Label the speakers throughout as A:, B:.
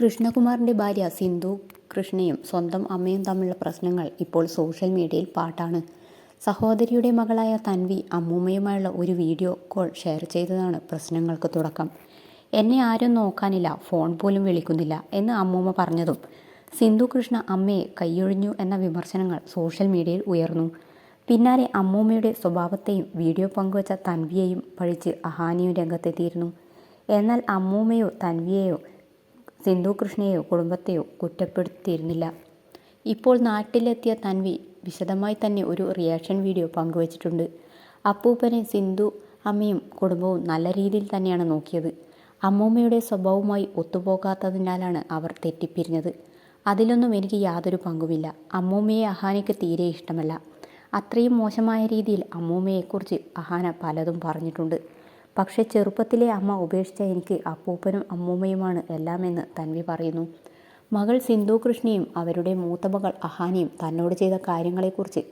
A: കൃഷ്ണകുമാറിൻ്റെ ഭാര്യ സിന്ധു കൃഷ്ണയും സ്വന്തം അമ്മയും തമ്മിലുള്ള പ്രശ്നങ്ങൾ ഇപ്പോൾ സോഷ്യൽ മീഡിയയിൽ പാട്ടാണ്. സഹോദരിയുടെ മകളായ തൻവി അമ്മൂമ്മയുമായുള്ള ഒരു വീഡിയോ കോൾ ഷെയർ ചെയ്തതാണ് പ്രശ്നങ്ങൾക്ക് തുടക്കം. എന്നെ ആരും നോക്കാനില്ല, ഫോൺ പോലും വിളിക്കുന്നില്ല എന്ന് അമ്മൂമ്മ പറഞ്ഞതും സിന്ധു കൃഷ്ണ അമ്മയെ കൈയൊഴിഞ്ഞു എന്ന വിമർശനങ്ങൾ സോഷ്യൽ മീഡിയയിൽ ഉയർന്നു. പിന്നാലെ അമ്മൂമ്മയുടെ സ്വഭാവത്തെയും വീഡിയോ പങ്കുവച്ച തൻവിയെയും പഴിച്ച് അഹാനയും രംഗത്തെത്തിയിരുന്നു. എന്നാൽ അമ്മൂമ്മയോ തൻവിയെയോ സിന്ധു കൃഷ്ണയെയോ കുടുംബത്തെയോ കുറ്റപ്പെടുത്തിയിരുന്നില്ല. ഇപ്പോൾ നാട്ടിലെത്തിയ തൻവി വിശദമായി തന്നെ ഒരു റിയാക്ഷൻ വീഡിയോ പങ്കുവച്ചിട്ടുണ്ട്. അപ്പൂപ്പനെ സിന്ധു അമ്മയും കുടുംബവും നല്ല രീതിയിൽ തന്നെയാണ് നോക്കിയത്. അമ്മൂമ്മയുടെ സ്വഭാവവുമായി ഒത്തുപോകാത്തതിനാലാണ് അവർ തെറ്റിപ്പിരിഞ്ഞത്. അതിലൊന്നും എനിക്ക് യാതൊരു പങ്കുമില്ല. അമ്മൂമ്മയെ അഹാനയ്ക്ക് തീരെ ഇഷ്ടമല്ല. അത്രയും മോശമായ രീതിയിൽ അമ്മൂമ്മയെക്കുറിച്ച് അഹാന പലതും പറഞ്ഞിട്ടുണ്ട്. പക്ഷേ ചെറുപ്പത്തിലെ അമ്മ ഉപേക്ഷിച്ച എനിക്ക് അപ്പൂപ്പനും അമ്മൂമ്മയുമാണ് എല്ലാമെന്ന് തൻവി പറയുന്നു. മകൾ സിന്ധു കൃഷ്ണയും അവരുടെ മൂത്ത മകൾ അഹാനയും തന്നോട് ചെയ്ത കാര്യങ്ങളെക്കുറിച്ച്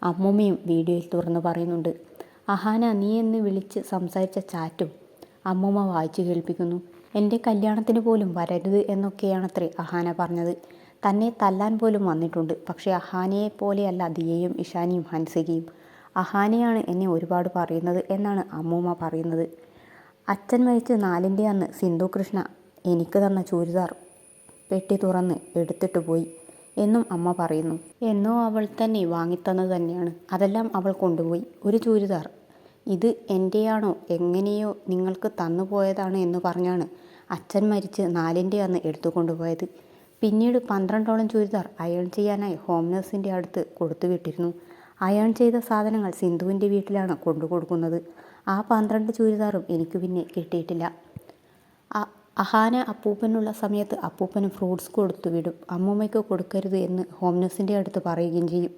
A: അമ്മൂമ്മയും വീഡിയോയിൽ തുറന്നു പറയുന്നുണ്ട്. അഹാന നീ എന്ന് വിളിച്ച് സംസാരിച്ച ചാറ്റും അമ്മൂമ്മ വായിച്ചു കേൾപ്പിക്കുന്നു. എൻ്റെ കല്യാണത്തിന് പോലും വരരുത് എന്നൊക്കെയാണത്രേ അഹാന പറഞ്ഞത്. തന്നെ തല്ലാൻ പോലും വന്നിട്ടുണ്ട്. പക്ഷേ അഹാനയെ പോലെയല്ല ദിയയും ഇഷാനിയും ഹൻസികയും. അഹാനയാണ് എന്നെ ഒരുപാട് പറയുന്നത് എന്നാണ് അമ്മൂമ്മ പറയുന്നത്. അച്ഛൻ മരിച്ച് 4ൻ്റെ അന്ന് സിന്ധു കൃഷ്ണ എനിക്ക് തന്ന ചുരിദാർ പെട്ടി തുറന്ന് എടുത്തിട്ട് പോയി എന്നും അമ്മ പറയുന്നു. എന്നോ അവൾ തന്നെ വാങ്ങിത്തന്നത് തന്നെയാണ്. അതെല്ലാം അവൾ കൊണ്ടുപോയി. ഒരു ചുരിദാർ ഇത് എൻ്റെയാണോ എങ്ങനെയോ നിങ്ങൾക്ക് തന്നു പോയതാണ് എന്ന് പറഞ്ഞാണ് അച്ഛൻ മരിച്ച് 4ൻ്റെ അന്ന് എടുത്തുകൊണ്ടുപോയത്. പിന്നീട് 12ഓളം ചുരിദാർ അയൺ ചെയ്യാനായി ഹോം നഴ്സിൻ്റെ അടുത്ത് കൊടുത്തുവിട്ടിരുന്നു. അയൺ ചെയ്ത സാധനങ്ങൾ സിന്ധുവിൻ്റെ വീട്ടിലാണ് കൊണ്ടുകൊടുക്കുന്നത്. ആ 12 ചുരിദാറും എനിക്ക് പിന്നെ കിട്ടിയിട്ടില്ല. അഹാന അപ്പൂപ്പനുള്ള സമയത്ത് അപ്പൂപ്പന് ഫ്രൂട്ട്സ് കൊടുത്തുവിടും. അമ്മൂമ്മയ്ക്ക് കൊടുക്കരുത് എന്ന് ഹോം നഴ്സിൻ്റെ അടുത്ത് പറയുകയും ചെയ്യും.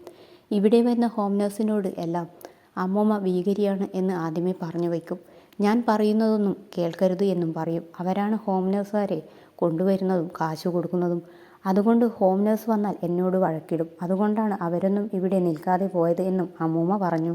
A: ഇവിടെ വരുന്ന ഹോം നഴ്സിനോട് എല്ലാം അമ്മൂമ്മ ഭീകരിയാണ് എന്ന് ആദ്യമേ പറഞ്ഞു വയ്ക്കും. ഞാൻ പറയുന്നതൊന്നും കേൾക്കരുത് എന്നും പറയും. അവരാണ് ഹോം നഴ്സുകാരെ കൊണ്ടുവരുന്നതും കാശ് കൊടുക്കുന്നതും. അതുകൊണ്ട് ഹോം നഴ്സ് വന്നാൽ എന്നോട് വഴക്കിടും. അതുകൊണ്ടാണ് അവരൊന്നും ഇവിടെ നിൽക്കാതെ പോയത് എന്നും അമ്മൂമ്മ പറഞ്ഞു.